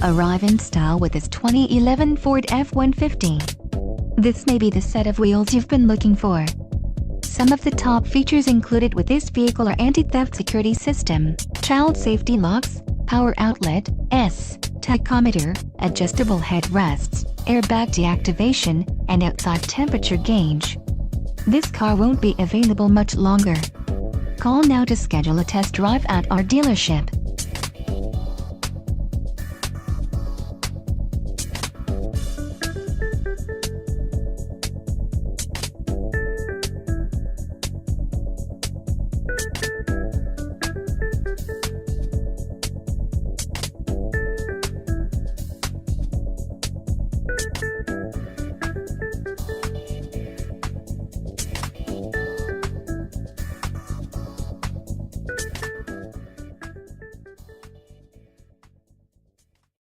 Arrive in style with this 2011 Ford F-150. This may be the set of wheels you've been looking for. Some of the top features included with this vehicle are anti-theft security system, child safety locks, power outlet, tachometer, adjustable headrests, airbag deactivation, and outside temperature gauge. This car won't be available much longer. Call now to schedule a test drive at our dealership.